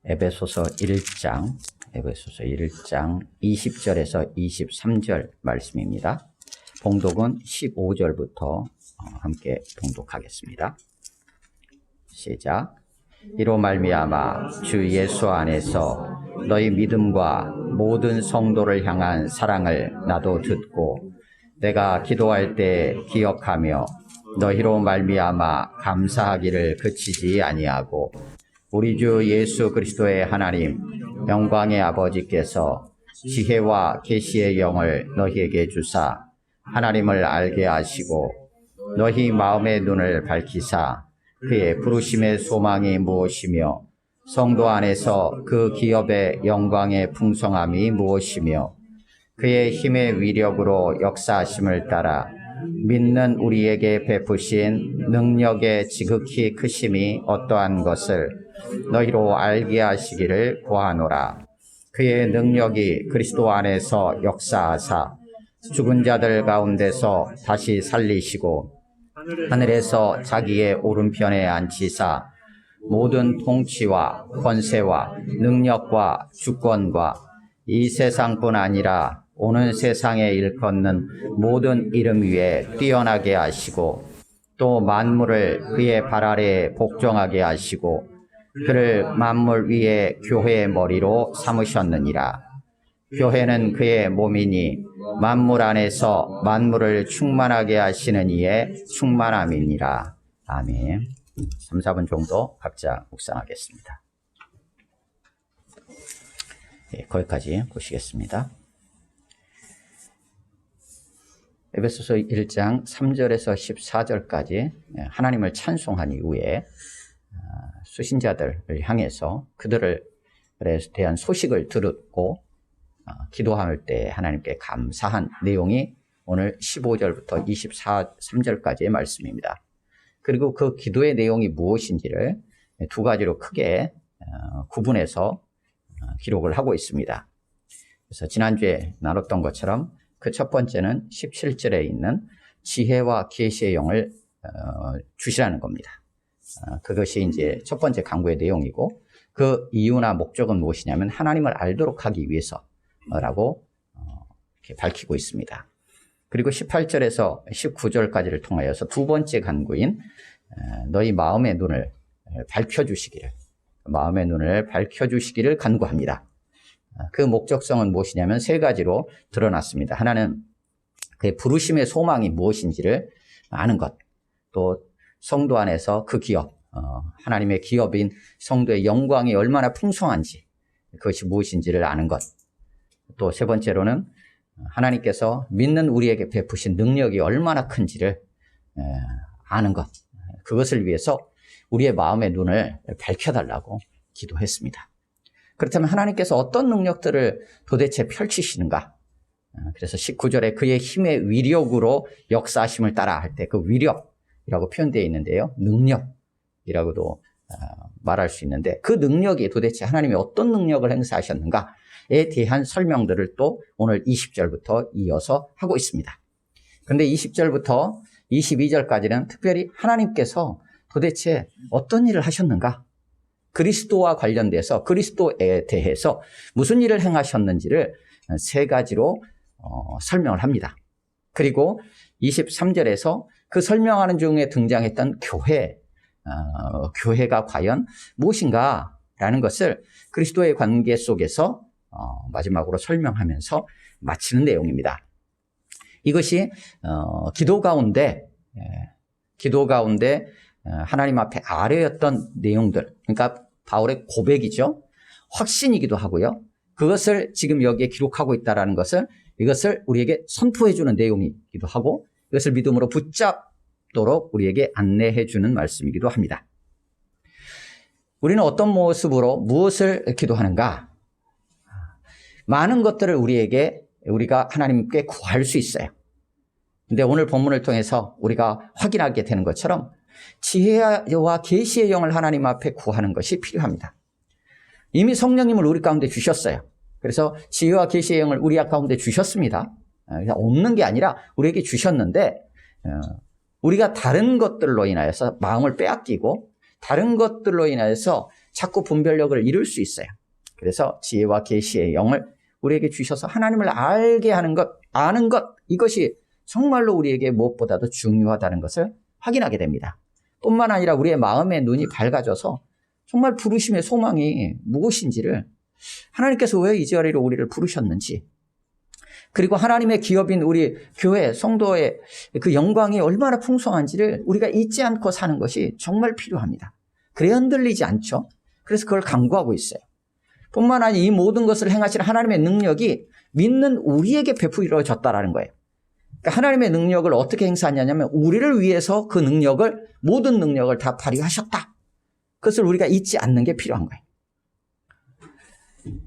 에베소서 1장 20절에서 23절 말씀입니다. 봉독은 15절부터 함께 봉독하겠습니다. 시작. 이로 말미암아 주 예수 안에서 너희 믿음과 모든 성도를 향한 사랑을 나도 듣고 내가 기도할 때 기억하며 너희로 말미암아 감사하기를 그치지 아니하고 우리 주 예수 그리스도의 하나님 영광의 아버지께서 지혜와 계시의 영을 너희에게 주사 하나님을 알게 하시고 너희 마음의 눈을 밝히사 그의 부르심의 소망이 무엇이며 성도 안에서 그 기업의 영광의 풍성함이 무엇이며 그의 힘의 위력으로 역사하심을 따라 믿는 우리에게 베푸신 능력의 지극히 크심이 어떠한 것을 너희로 알게 하시기를 구하노라. 그의 능력이 그리스도 안에서 역사하사 죽은 자들 가운데서 다시 살리시고 하늘에서 자기의 오른편에 앉히사 모든 통치와 권세와 능력과 주권과 이 세상뿐 아니라 오는 세상에 일컫는 모든 이름 위에 뛰어나게 하시고 또 만물을 그의 발 아래에 복종하게 하시고 그를 만물 위에 교회의 머리로 삼으셨느니라. 교회는 그의 몸이니 만물 안에서 만물을 충만하게 하시는 이의 충만함이니라. 아멘. 3, 4분 정도 각자 묵상하겠습니다. 거기까지 보시겠습니다. 에베소서 1장 3절에서 14절까지 하나님을 찬송한 이후에 수신자들을 향해서 그들에 대한 소식을 듣고 기도할 때 하나님께 감사한 내용이 오늘 15절부터 23절까지의 말씀입니다. 그리고 그 기도의 내용이 무엇인지를 두 가지로 크게 구분해서 기록을 하고 있습니다. 그래서 지난주에 나눴던 것처럼 그 첫 번째는 17절에 있는 지혜와 계시의 영을 주시라는 겁니다. 그것이 이제 첫 번째 간구의 내용이고 그 이유나 목적은 무엇이냐면 하나님을 알도록 하기 위해서라고 이렇게 밝히고 있습니다. 그리고 18절에서 19절까지를 통하여서 두 번째 간구인 너희 마음의 눈을 밝혀주시기를 간구합니다. 그 목적성은 무엇이냐면 세 가지로 드러났습니다. 하나는 그의 부르심의 소망이 무엇인지를 아는 것, 또 성도 안에서 그 기업, 하나님의 기업인 성도의 영광이 얼마나 풍성한지 그것이 무엇인지를 아는 것, 또 세 번째로는 하나님께서 믿는 우리에게 베푸신 능력이 얼마나 큰지를 아는 것, 그것을 위해서 우리의 마음의 눈을 밝혀달라고 기도했습니다. 그렇다면 하나님께서 어떤 능력들을 도대체 펼치시는가? 그래서 19절에 그의 힘의 위력으로 역사하심을 따라 할 때 그 위력이라고 표현되어 있는데요. 능력이라고도 말할 수 있는데 그 능력이 도대체 하나님이 어떤 능력을 행사하셨는가에 대한 설명들을 또 오늘 20절부터 이어서 하고 있습니다. 그런데 20절부터 22절까지는 특별히 하나님께서 도대체 어떤 일을 하셨는가? 그리스도와 관련돼서 그리스도에 대해서 무슨 일을 행하셨는지를 세 가지로 설명을 합니다. 그리고 23절에서 그 설명하는 중에 등장했던 교회가 과연 무엇인가라는 것을 그리스도의 관계 속에서 마지막으로 설명하면서 마치는 내용입니다. 이것이 기도 가운데 하나님 앞에 아뢰었던 내용들, 그러니까 바울의 고백이죠. 확신이기도 하고요. 그것을 지금 여기에 기록하고 있다는 것을 이것을 우리에게 선포해 주는 내용이기도 하고 이것을 믿음으로 붙잡도록 우리에게 안내해 주는 말씀이기도 합니다. 우리는 어떤 모습으로 무엇을 기도하는가? 많은 것들을 우리가 하나님께 구할 수 있어요. 근데 오늘 본문을 통해서 우리가 확인하게 되는 것처럼 지혜와 계시의 영을 하나님 앞에 구하는 것이 필요합니다. 이미 성령님을 우리 가운데 주셨어요. 그래서 지혜와 계시의 영을 우리 가운데 주셨습니다. 없는 게 아니라 우리에게 주셨는데 우리가 다른 것들로 인하여서 마음을 빼앗기고 다른 것들로 인하여서 자꾸 분별력을 잃을 수 있어요. 그래서 지혜와 계시의 영을 우리에게 주셔서 하나님을 알게 하는 것, 아는 것, 이것이 정말로 우리에게 무엇보다도 중요하다는 것을 확인하게 됩니다. 뿐만 아니라 우리의 마음의 눈이 밝아져서 정말 부르심의 소망이 무엇인지를, 하나님께서 왜 이 자리로 우리를 부르셨는지, 그리고 하나님의 기업인 우리 교회 성도의 그 영광이 얼마나 풍성한지를 우리가 잊지 않고 사는 것이 정말 필요합니다. 그래야 흔들리지 않죠. 그래서 그걸 강구하고 있어요. 뿐만 아니라 이 모든 것을 행하시는 하나님의 능력이 믿는 우리에게 베풀어졌다라는 거예요. 그러니까 하나님의 능력을 어떻게 행사하냐면 우리를 위해서 그 능력을, 모든 능력을 다 발휘하셨다. 그것을 우리가 잊지 않는 게 필요한 거예요.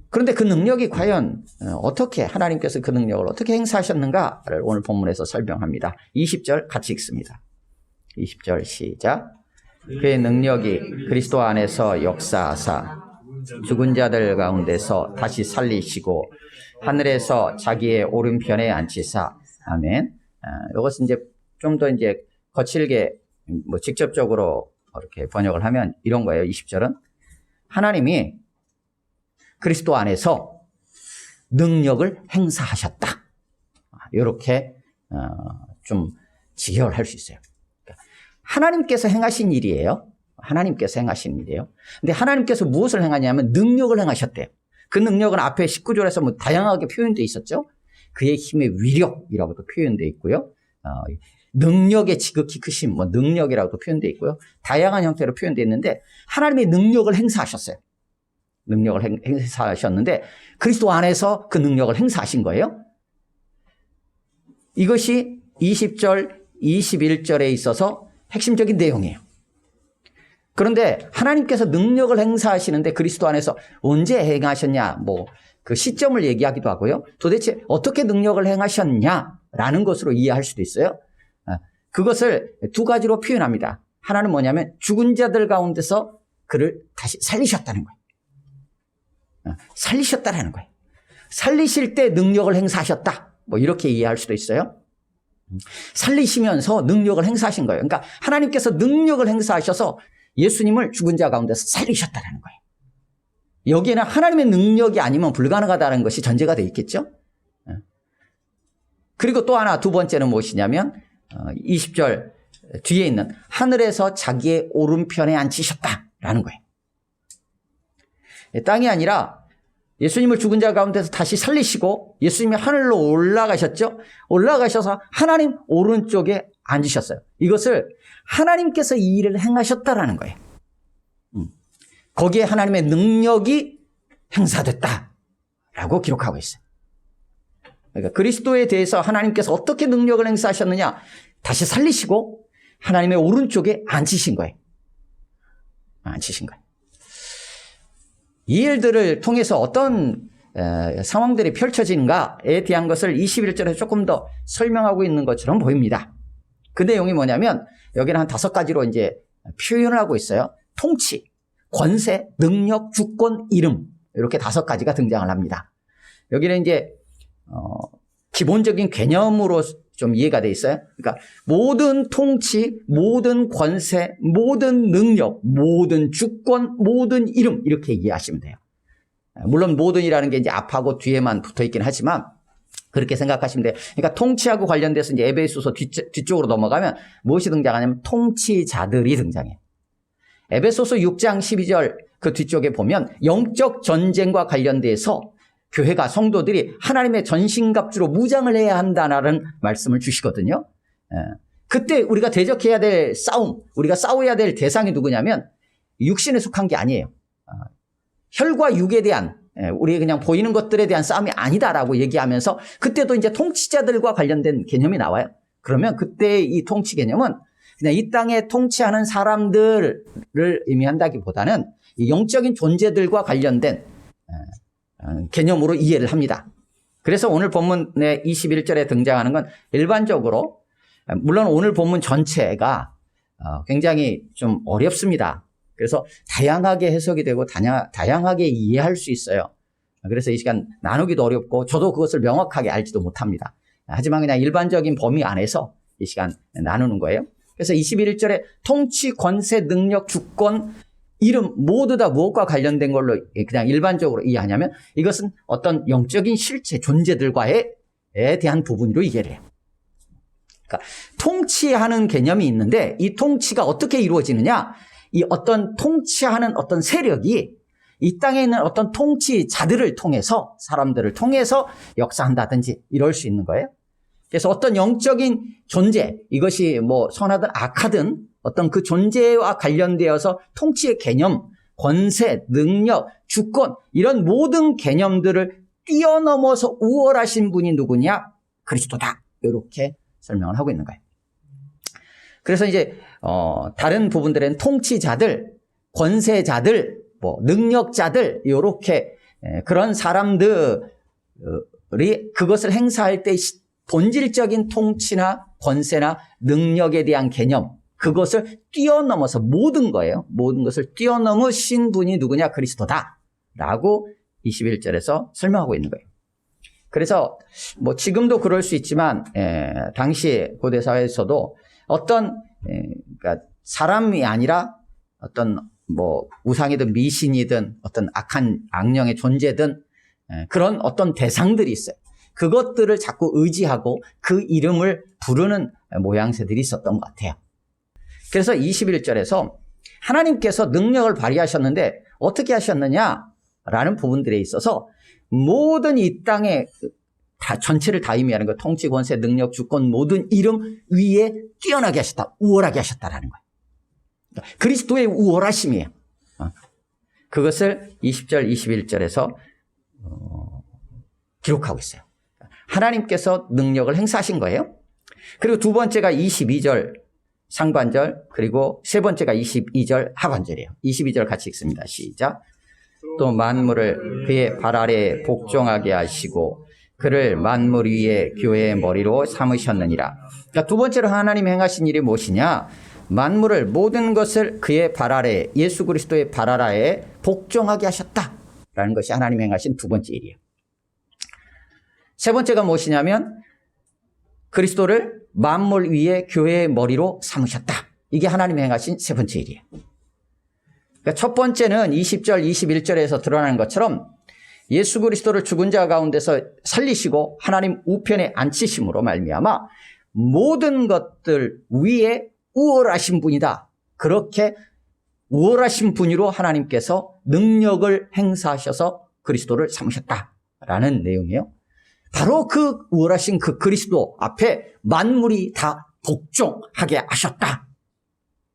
그런데 그 능력이 과연 어떻게, 하나님께서 그 능력을 어떻게 행사하셨는가를 오늘 본문에서 설명합니다. 20절 같이 읽습니다. 20절 시작. 그의 능력이 그리스도 안에서 역사하사 죽은 자들 가운데서 다시 살리시고 하늘에서 자기의 오른편에 앉히사. 아멘. 이것은 이제 좀 더 이제 거칠게 직접적으로 이렇게 번역을 하면 이런 거예요. 20절은 하나님이 그리스도 안에서 능력을 행사하셨다. 이렇게 좀 직역을 할 수 있어요. 하나님께서 행하신 일이에요. 하나님께서 행하신 일이에요. 근데 하나님께서 무엇을 행하냐면 능력을 행하셨대요. 그 능력은 앞에 19절에서 다양하게 표현되어 있었죠. 그의 힘의 위력이라고도 표현되어 있고요. 능력의 지극히 크심, 능력이라고도 표현되어 있고요. 다양한 형태로 표현되어 있는데 하나님의 능력을 행사하셨어요. 능력을 행사하셨는데 그리스도 안에서 그 능력을 행사하신 거예요. 이것이 20절, 21절에 있어서 핵심적인 내용이에요. 그런데 하나님께서 능력을 행사하시는데 그리스도 안에서 언제 행하셨냐, 그 시점을 얘기하기도 하고요. 도대체 어떻게 능력을 행하셨냐라는 것으로 이해할 수도 있어요. 그것을 두 가지로 표현합니다. 하나는 뭐냐면 죽은 자들 가운데서 그를 다시 살리셨다는 거예요. 살리셨다라는 거예요. 살리실 때 능력을 행사하셨다. 이렇게 이해할 수도 있어요. 살리시면서 능력을 행사하신 거예요. 그러니까 하나님께서 능력을 행사하셔서 예수님을 죽은 자 가운데서 살리셨다라는 거예요. 여기에는 하나님의 능력이 아니면 불가능하다는 것이 전제가 되어 있겠죠. 그리고 또 하나, 두 번째는 무엇이냐면 20절 뒤에 있는 하늘에서 자기의 오른편에 앉히셨다라는 거예요. 땅이 아니라 예수님을 죽은 자 가운데서 다시 살리시고 예수님이 하늘로 올라가셨죠. 올라가셔서 하나님 오른쪽에 앉으셨어요. 이것을 하나님께서 이 일을 행하셨다라는 거예요. 거기에 하나님의 능력이 행사됐다라고 기록하고 있어요. 그러니까 그리스도에 대해서 하나님께서 어떻게 능력을 행사하셨느냐, 다시 살리시고 하나님의 오른쪽에 앉히신 거예요. 앉히신 거예요. 이 일들을 통해서 어떤 상황들이 펼쳐지는가에 대한 것을 21절에서 조금 더 설명하고 있는 것처럼 보입니다. 그 내용이 뭐냐면 여기는 한 5가지로 이제 표현을 하고 있어요. 통치, 권세, 능력, 주권, 이름, 이렇게 5가지가 등장을 합니다. 여기는 이제 기본적인 개념으로 좀 이해가 돼 있어요. 그러니까 모든 통치, 모든 권세, 모든 능력, 모든 주권, 모든 이름, 이렇게 이해하시면 돼요. 물론 모든이라는 게 이제 앞하고 뒤에만 붙어 있긴 하지만 그렇게 생각하시면 돼요. 그러니까 통치하고 관련돼서 이제 에베소서 뒤쪽으로 넘어가면 무엇이 등장하냐면 통치자들이 등장해요. 에베소서 6장 12절 그 뒤쪽에 보면 영적 전쟁과 관련돼서 교회가, 성도들이 하나님의 전신갑주로 무장을 해야 한다는 말씀을 주시거든요. 그때 우리가 대적해야 될 싸움, 우리가 싸워야 될 대상이 누구냐면 육신에 속한 게 아니에요. 혈과 육에 대한, 우리 그냥 보이는 것들에 대한 싸움이 아니다라고 얘기하면서 그때도 이제 통치자들과 관련된 개념이 나와요. 그러면 그때 이 통치 개념은 그냥 이 땅에 통치하는 사람들을 의미한다기보다는 이 영적인 존재들과 관련된 개념으로 이해를 합니다. 그래서 오늘 본문의 21절에 등장하는 건 일반적으로, 물론 오늘 본문 전체가 굉장히 좀 어렵습니다. 그래서 다양하게 해석이 되고 다양하게 이해할 수 있어요. 그래서 이 시간 나누기도 어렵고 저도 그것을 명확하게 알지도 못합니다. 하지만 그냥 일반적인 범위 안에서 이 시간 나누는 거예요. 그래서 21절에 통치, 권세, 능력, 주권, 이름 모두 다 무엇과 관련된 걸로 그냥 일반적으로 이해하냐면 이것은 어떤 영적인 실체, 존재들과에 대한 부분으로 이해를 해요. 그러니까 통치하는 개념이 있는데 이 통치가 어떻게 이루어지느냐? 이 어떤 통치하는 어떤 세력이 이 땅에 있는 어떤 통치자들을 통해서, 사람들을 통해서 역사한다든지 이럴 수 있는 거예요. 그래서 어떤 영적인 존재, 이것이 뭐 선하든 악하든 어떤 그 존재와 관련되어서 통치의 개념, 권세, 능력, 주권 이런 모든 개념들을 뛰어넘어서 우월하신 분이 누구냐? 그리스도다. 이렇게 설명을 하고 있는 거예요. 그래서 이제 다른 부분들은 통치자들, 권세자들, 뭐 능력자들 이렇게 그런 사람들이 그것을 행사할 때 본질적인 통치나 권세나 능력에 대한 개념, 그것을 뛰어넘어서 모든 거예요. 모든 것을 뛰어넘으신 분이 누구냐? 그리스도다. 라고 21절에서 설명하고 있는 거예요. 그래서 뭐 지금도 그럴 수 있지만 당시 고대 사회에서도 어떤 그러니까 사람이 아니라 어떤 뭐 우상이든 미신이든 어떤 악한 악령의 존재든 그런 어떤 대상들이 있어요. 그것들을 자꾸 의지하고 그 이름을 부르는 모양새들이 있었던 것 같아요. 그래서 21절에서 하나님께서 능력을 발휘하셨는데 어떻게 하셨느냐라는 부분들에 있어서 모든 이 땅의 전체를 다 의미하는 거, 통치, 권세, 능력, 주권 모든 이름 위에 뛰어나게 하셨다, 우월하게 하셨다라는 거예요. 그리스도의 우월하심이에요. 그것을 20절, 21절에서 기록하고 있어요. 하나님께서 능력을 행사하신 거예요. 그리고 두 번째가 22절 상반절, 그리고 세 번째가 22절 하반절이에요. 22절 같이 읽습니다. 시작. 또 만물을 그의 발 아래에 복종하게 하시고 그를 만물 위에 교회의 머리로 삼으셨느니라. 그러니까 두 번째로 하나님이 행하신 일이 무엇이냐? 만물을 모든 것을 그의 발 아래에, 예수 그리스도의 발 아래에 복종하게 하셨다라는 것이 하나님이 행하신 두 번째 일이에요. 세 번째가 무엇이냐면 그리스도를 만물 위에 교회의 머리로 삼으셨다. 이게 하나님이 행하신 세 번째 일이에요. 그러니까 첫 번째는 20절, 21절에서 드러나는 것처럼 예수 그리스도를 죽은 자 가운데서 살리시고 하나님 우편에 앉히심으로 말미암아 모든 것들 위에 우월하신 분이다. 그렇게 우월하신 분으로 하나님께서 능력을 행사하셔서 그리스도를 삼으셨다라는 내용이에요. 바로 그 우월하신 그 그리스도 앞에 만물이 다 복종하게 하셨다.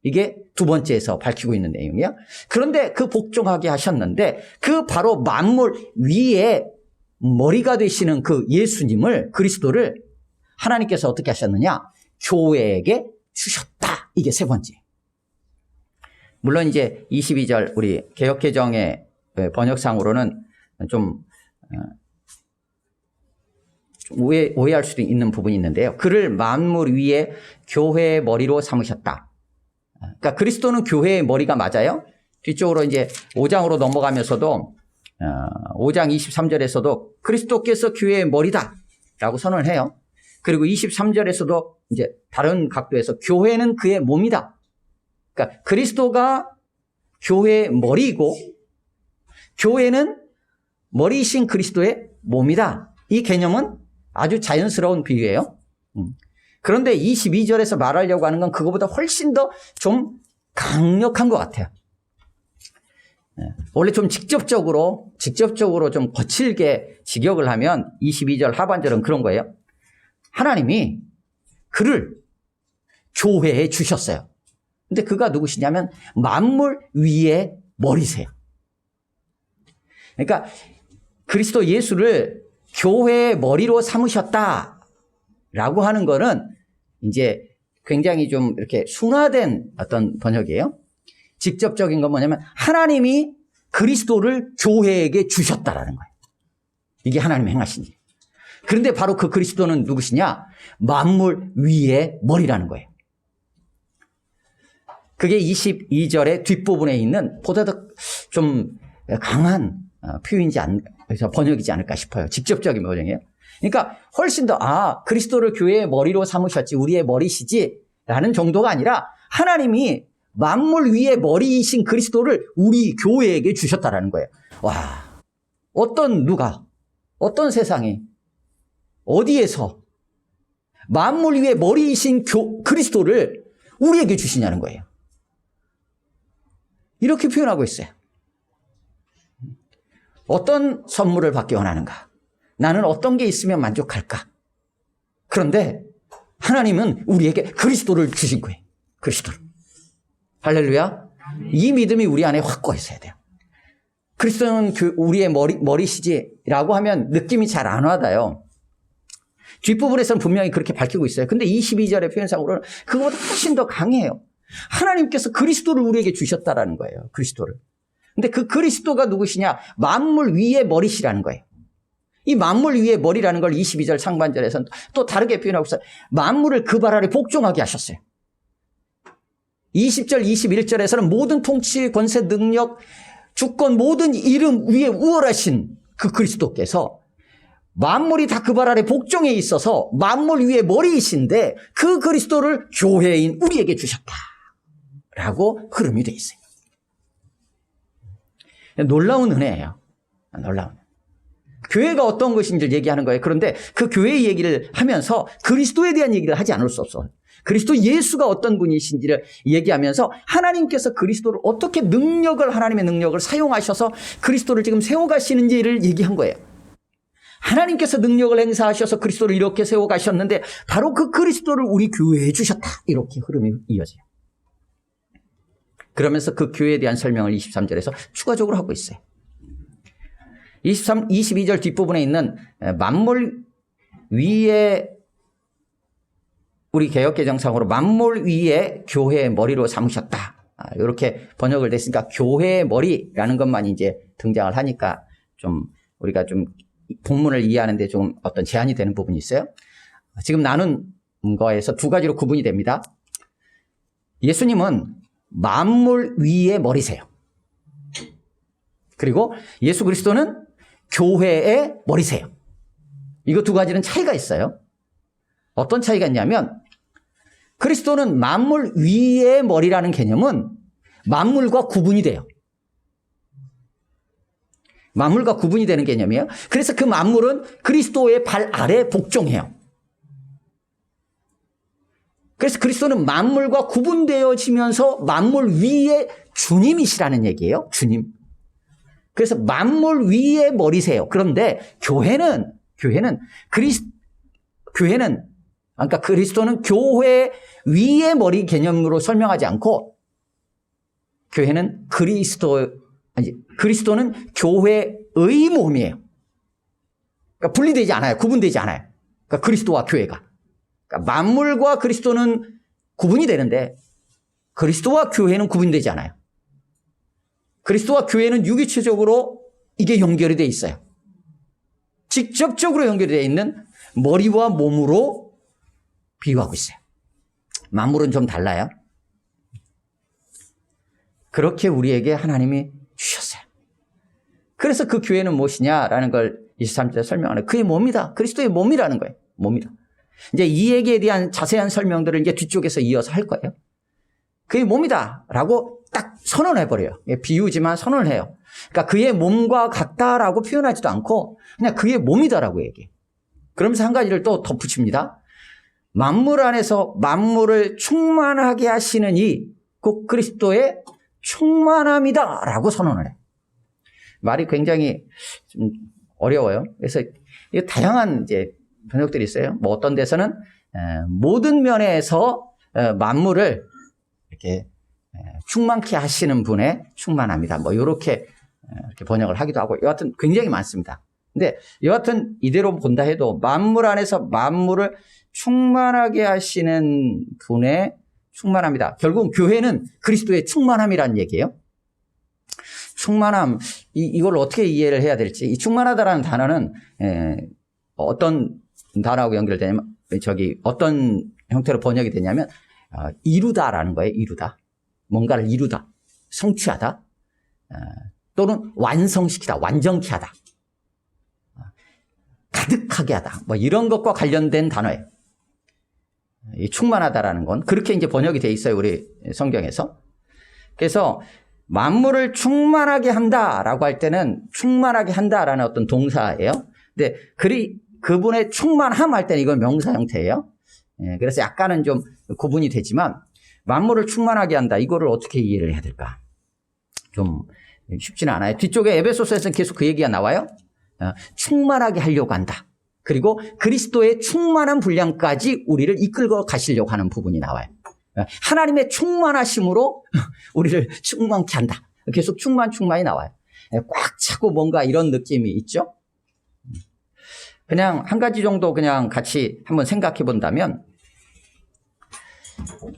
이게 두 번째에서 밝히고 있는 내용이야. 그런데 그 복종하게 하셨는데 그 바로 만물 위에 머리가 되시는 그 예수님을, 그리스도를 하나님께서 어떻게 하셨느냐? 교회에게 주셨다. 이게 세 번째. 물론 이제 22절 우리 개역개정의 번역상으로는 좀 오해할 수도 있는 부분이 있는데요. 그를 만물 위에 교회의 머리로 삼으셨다. 그러니까 그리스도는 교회의 머리가 맞아요. 뒤쪽으로 이제 5장으로 넘어가면서도 5장 23절에서도 그리스도께서 교회의 머리다라고 선언을 해요. 그리고 23절에서도 이제 다른 각도에서 교회는 그의 몸이다. 그러니까 그리스도가 교회의 머리이고 교회는 머리이신 그리스도의 몸이다. 이 개념은 아주 자연스러운 비유예요. 그런데 22절에서 말하려고 하는 건 그거보다 훨씬 더 좀 강력한 것 같아요. 원래 좀 직접적으로 좀 거칠게 직역을 하면 22절 하반절은 그런 거예요. 하나님이 그를 교회에 주셨어요. 근데 그가 누구시냐면 만물 위에 머리세요. 그러니까 그리스도 예수를 교회의 머리로 삼으셨다라고 하는 거는 이제 굉장히 좀 이렇게 순화된 어떤 번역이에요. 직접적인 건 뭐냐면 하나님이 그리스도를 교회에게 주셨다라는 거예요. 이게 하나님 행하신 일. 그런데 바로 그 그리스도는 누구시냐? 만물 위의 머리라는 거예요. 그게 22절의 뒷부분에 있는 보다 더 좀 강한 표현이지 않을까, 번역이지 않을까 싶어요. 직접적인 번역이에요. 그러니까 훨씬 더 그리스도를 교회의 머리로 삼으셨지, 우리의 머리시지 라는 정도가 아니라 하나님이 만물 위의 머리이신 그리스도를 우리 교회에게 주셨다라는 거예요. 와, 누가, 어떤 세상이, 어디에서 만물 위의 머리이신 그리스도를 우리에게 주시냐는 거예요. 이렇게 표현하고 있어요. 어떤 선물을 받기 원하는가? 나는 어떤 게 있으면 만족할까? 그런데 하나님은 우리에게 그리스도를 주신 거예요. 그리스도를. 할렐루야. 이 믿음이 우리 안에 확고해 있어야 돼요. 그리스도는 우리의 머리시지라고 하면 느낌이 잘 안 와닿아요. 뒷부분에서는 분명히 그렇게 밝히고 있어요. 근데 22절의 표현상으로는 그것보다 훨씬 더 강해요. 하나님께서 그리스도를 우리에게 주셨다라는 거예요. 그리스도를. 근데 그 그리스도가 누구시냐? 만물 위의 머리시라는 거예요. 이 만물 위의 머리라는 걸 22절 상반절에서는 또 다르게 표현하고 있어요. 만물을 그 발 아래 복종하게 하셨어요. 20절, 21절에서는 모든 통치, 권세, 능력, 주권, 모든 이름 위에 우월하신 그 그리스도께서 만물이 다 그 발 아래 복종해 있어서 만물 위의 머리이신데 그 그리스도를 교회인 우리에게 주셨다라고 흐름이 돼 있어요. 놀라운 은혜예요. 놀라운. 교회가 어떤 것인지를 얘기하는 거예요. 그런데 그 교회의 얘기를 하면서 그리스도에 대한 얘기를 하지 않을 수 없어요. 그리스도 예수가 어떤 분이신지를 얘기하면서 하나님께서 그리스도를 어떻게 하나님의 능력을 사용하셔서 그리스도를 지금 세워가시는지를 얘기한 거예요. 하나님께서 능력을 행사하셔서 그리스도를 이렇게 세워가셨는데 바로 그 그리스도를 우리 교회에 주셨다. 이렇게 흐름이 이어져요. 그러면서 그 교회에 대한 설명을 23절에서 추가적으로 하고 있어요. 22절 뒷부분에 있는 만물 위에 우리 개역개정상으로 만물 위에 교회의 머리로 삼으셨다. 이렇게 번역을 됐으니까 교회의 머리라는 것만 이제 등장을 하니까 좀 우리가 좀 본문을 이해하는데 좀 어떤 제한이 되는 부분이 있어요. 지금 나눈 거에서 두 가지로 구분이 됩니다. 예수님은 만물 위의 머리세요. 그리고 예수 그리스도는 교회의 머리세요. 이거 두 가지는 차이가 있어요. 어떤 차이가 있냐면 그리스도는 만물 위의 머리라는 개념은 만물과 구분이 돼요. 만물과 구분이 되는 개념이에요. 그래서 그 만물은 그리스도의 발 아래 복종해요. 그래서 그리스도는 만물과 구분되어지면서 만물 위의 주님이시라는 얘기예요. 주님. 그래서 만물 위의 머리세요. 그런데 교회는 그러니까 그리스도는 교회 위의 머리 개념으로 설명하지 않고 그리스도는 교회의 몸이에요. 그러니까 분리되지 않아요. 구분되지 않아요. 그러니까 그리스도와 교회가. 그러니까 만물과 그리스도는 구분이 되는데 그리스도와 교회는 구분되지 않아요. 그리스도와 교회는 유기체적으로 이게 연결이 돼 있어요. 직접적으로 연결이 되어 있는 머리와 몸으로 비유하고 있어요. 만물은 좀 달라요. 그렇게 우리에게 하나님이 주셨어요. 그래서 그 교회는 무엇이냐라는 걸 23절에 설명하는 그의 몸이다. 그리스도의 몸이라는 거예요. 몸이다. 이제 이 얘기에 대한 자세한 설명들을 이제 뒤쪽에서 이어서 할 거예요. 그의 몸이다라고 딱 선언해버려요. 비유지만 선언을 해요. 그러니까 그의 몸과 같다라고 표현하지도 않고 그냥 그의 몸이다라고 얘기해요. 그러면서 한 가지를 또 덧붙입니다. 만물 안에서 만물을 충만하게 하시는 이 곧 그리스도의 충만함이다라고 선언을 해요. 말이 굉장히 좀 어려워요. 그래서 다양한 이제 번역들이 있어요. 뭐 어떤 데서는 모든 면에서 만물을 이렇게 충만케 하시는 분의 충만합니다. 뭐 이렇게 번역을 하기도 하고 여하튼 굉장히 많습니다. 근데 여하튼 이대로 본다 해도 만물 안에서 만물을 충만하게 하시는 분의 충만합니다. 결국 교회는 그리스도의 충만함이라는 얘기예요. 충만함, 이걸 어떻게 이해를 해야 될지. 이 충만하다라는 단어는 어떤 단어하고 연결되냐면 어떤 형태로 번역이 되냐면 이루다라는 거예요. 이루다. 뭔가를 이루다. 성취하다. 또는 완성시키다. 완전케 하다. 가득하게 하다. 뭐 이런 것과 관련된 단어예요. 이 충만하다라는 건 그렇게 이제 번역이 돼 있어요. 우리 성경에서. 그래서 만물을 충만하게 한다라고 할 때는 충만하게 한다라는 어떤 동사예요. 근데 그분의 충만함 할 때는 이건 명사 형태예요. 그래서 약간은 좀 구분이 되지만 만물을 충만하게 한다. 이거를 어떻게 이해를 해야 될까? 좀 쉽지는 않아요. 뒤쪽에 에베소서에서는 계속 그 얘기가 나와요. 충만하게 하려고 한다. 그리고 그리스도의 충만한 분량까지 우리를 이끌고 가시려고 하는 부분이 나와요. 하나님의 충만하심으로 우리를 충만케 한다. 계속 충만이 나와요. 꽉 차고 뭔가 이런 느낌이 있죠. 그냥 한 가지 정도 그냥 같이 한번 생각해 본다면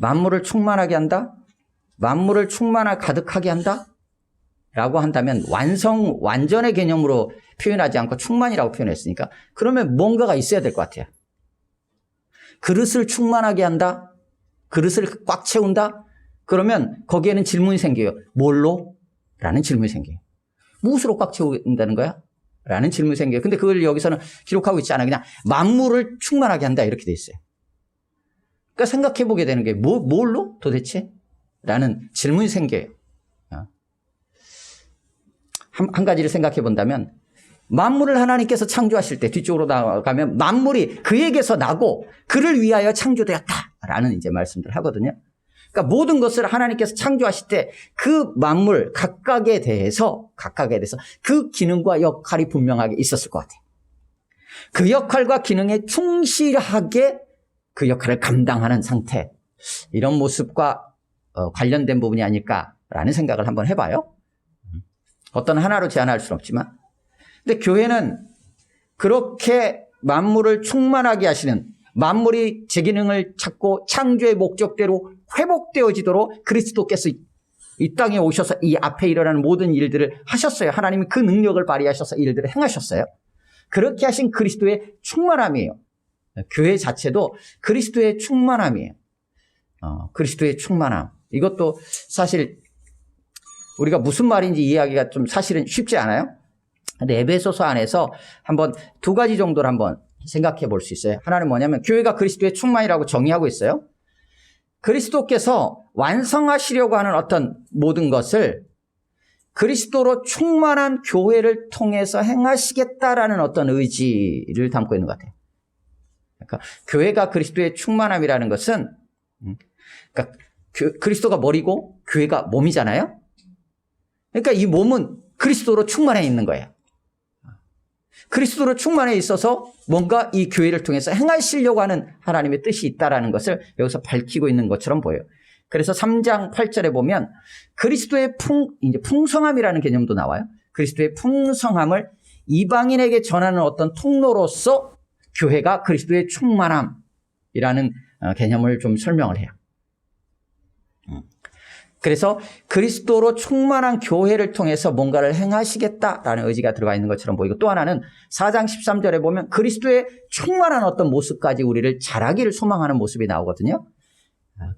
만물을 충만하게 한다? 만물을 가득하게 한다? 라고 한다면 완전의 개념으로 표현하지 않고 충만이라고 표현했으니까 그러면 뭔가가 있어야 될 것 같아요. 그릇을 충만하게 한다? 그릇을 꽉 채운다? 그러면 거기에는 질문이 생겨요. 뭘로? 라는 질문이 생겨요. 무엇으로 꽉 채운다는 거야? 라는 질문이 생겨요. 근데 그걸 여기서는 기록하고 있지 않아요. 그냥 만물을 충만하게 한다 이렇게 돼 있어요. 그러니까 생각해 보게 되는 게 뭘로 도대체? 라는 질문이 생겨요. 한 가지를 생각해 본다면 만물을 하나님께서 창조하실 때 뒤쪽으로 나가면 만물이 그에게서 나고 그를 위하여 창조되었다라는 이제 말씀들을 하거든요. 그러니까 모든 것을 하나님께서 창조하실 때 그 만물 각각에 대해서 그 기능과 역할이 분명하게 있었을 것 같아요. 그 역할과 기능에 충실하게 그 역할을 감당하는 상태, 이런 모습과 관련된 부분이 아닐까라는 생각을 한번 해봐요. 어떤 하나로 제한할 수는 없지만, 근데 교회는 그렇게 만물을 충만하게 하시는, 만물이 제 기능을 찾고 창조의 목적대로 회복되어지도록 그리스도께서 이 땅에 오셔서 이 앞에 일어나는 모든 일들을 하셨어요. 하나님이 그 능력을 발휘하셔서 일들을 행하셨어요. 그렇게 하신 그리스도의 충만함이에요. 교회 자체도 그리스도의 충만함이에요. 그리스도의 충만함. 이것도 사실 우리가 무슨 말인지 이해하기가 좀 사실은 쉽지 않아요. 근데 에베소서 안에서 한번 두 가지 정도를 한번 생각해 볼 수 있어요. 하나는 뭐냐면 교회가 그리스도의 충만이라고 정의하고 있어요. 그리스도께서 완성하시려고 하는 어떤 모든 것을 그리스도로 충만한 교회를 통해서 행하시겠다라는 어떤 의지를 담고 있는 것 같아요. 그러니까 교회가 그리스도의 충만함이라는 것은, 그러니까 그리스도가 머리고 교회가 몸이잖아요. 그러니까 이 몸은 그리스도로 충만해 있는 거예요. 그리스도로 충만해 있어서 뭔가 이 교회를 통해서 행하시려고 하는 하나님의 뜻이 있다라는 것을 여기서 밝히고 있는 것처럼 보여요. 그래서 3장 8절에 보면 그리스도의 이제 풍성함이라는 개념도 나와요. 그리스도의 풍성함을 이방인에게 전하는 어떤 통로로서 교회가 그리스도의 충만함이라는 개념을 좀 설명을 해요. 그래서 그리스도로 충만한 교회를 통해서 뭔가를 행하시겠다라는 의지가 들어가 있는 것처럼 보이고, 또 하나는 4장 13절에 보면 그리스도의 충만한 어떤 모습까지 우리를 자라기를 소망하는 모습이 나오거든요.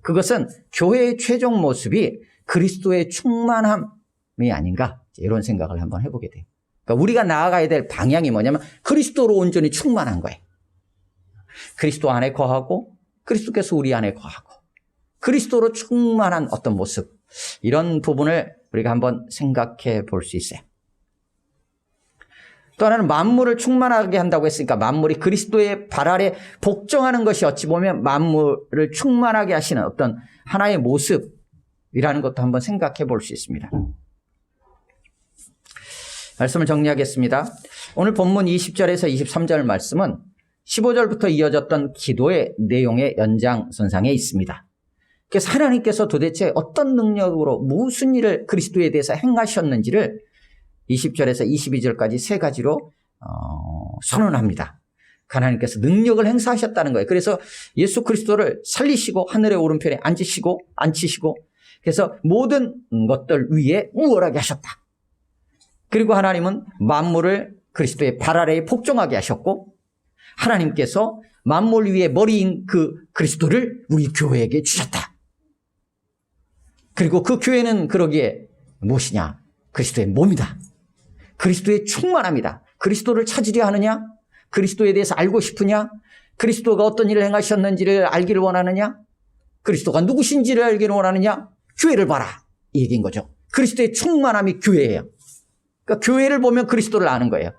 그것은 교회의 최종 모습이 그리스도의 충만함이 아닌가, 이런 생각을 한번 해보게 돼요. 그러니까 우리가 나아가야 될 방향이 뭐냐면 그리스도로 온전히 충만한 거예요. 그리스도 안에 거하고 그리스도께서 우리 안에 거하고 그리스도로 충만한 어떤 모습, 이런 부분을 우리가 한번 생각해 볼 수 있어요. 또 하나는 만물을 충만하게 한다고 했으니까 만물이 그리스도의 발 아래 복종하는 것이 어찌 보면 만물을 충만하게 하시는 어떤 하나의 모습이라는 것도 한번 생각해 볼 수 있습니다. 말씀을 정리하겠습니다. 오늘 본문 20절에서 23절 말씀은 15절부터 이어졌던 기도의 내용의 연장선상에 있습니다. 그래서 하나님께서 도대체 어떤 능력으로 무슨 일을 그리스도에 대해서 행하셨는지를 20절에서 22절까지 세 가지로 선언합니다. 하나님께서 능력을 행사하셨다는 거예요. 그래서 예수 그리스도를 살리시고 하늘의 오른편에 앉히시고 그래서 모든 것들 위에 우월하게 하셨다. 그리고 하나님은 만물을 그리스도의 발 아래에 복종하게 하셨고, 하나님께서 만물 위에 머리인 그 그리스도를 우리 교회에게 주셨다. 그리고 그 교회는 그러기에 무엇이냐? 그리스도의 몸이다. 그리스도의 충만함이다. 그리스도를 찾으려 하느냐? 그리스도에 대해서 알고 싶으냐? 그리스도가 어떤 일을 행하셨는지를 알기를 원하느냐? 그리스도가 누구신지를 알기를 원하느냐? 교회를 봐라. 이 얘기인 거죠. 그리스도의 충만함이 교회예요. 그러니까 교회를 보면 그리스도를 아는 거예요.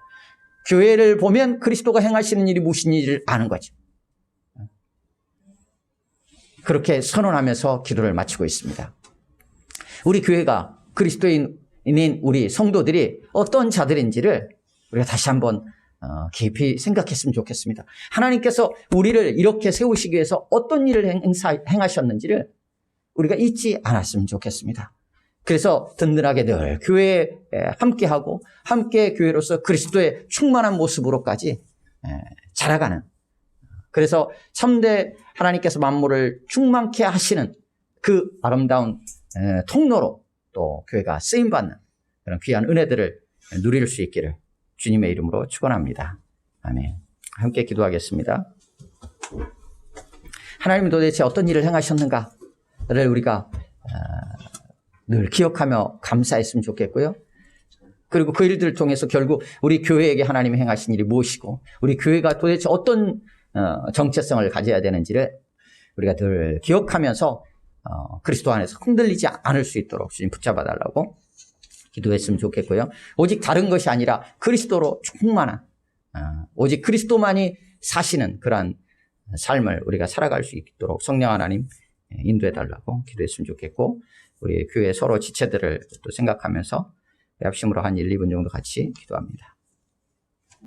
교회를 보면 그리스도가 행하시는 일이 무슨 일을 아는 거죠. 그렇게 선언하면서 기도를 마치고 있습니다. 우리 교회가 그리스도인인 우리 성도들이 어떤 자들인지를 우리가 다시 한번 깊이 생각했으면 좋겠습니다. 하나님께서 우리를 이렇게 세우시기 위해서 어떤 일을 행하셨는지를 우리가 잊지 않았으면 좋겠습니다. 그래서 든든하게 늘 교회에 함께하고 함께 교회로서 그리스도의 충만한 모습으로까지 자라가는, 그래서 참되 하나님께서 만물을 충만케 하시는 그 아름다운 통로로 또 교회가 쓰임받는 그런 귀한 은혜들을 누릴 수 있기를 주님의 이름으로 축원합니다. 아멘. 함께 기도하겠습니다. 하나님은 도대체 어떤 일을 행하셨는가를 우리가 늘 기억하며 감사했으면 좋겠고요. 그리고 그 일들을 통해서 결국 우리 교회에게 하나님이 행하신 일이 무엇이고 우리 교회가 도대체 어떤 정체성을 가져야 되는지를 우리가 늘 기억하면서 그리스도 안에서 흔들리지 않을 수 있도록 주님 붙잡아 달라고 기도했으면 좋겠고요. 오직 다른 것이 아니라 그리스도로 충만한, 오직 그리스도만이 사시는 그러한 삶을 우리가 살아갈 수 있도록 성령 하나님 인도해 달라고 기도했으면 좋겠고, 우리 교회 서로 지체들을 또 생각하면서 합심으로 한 1, 2분 정도 같이 기도합니다.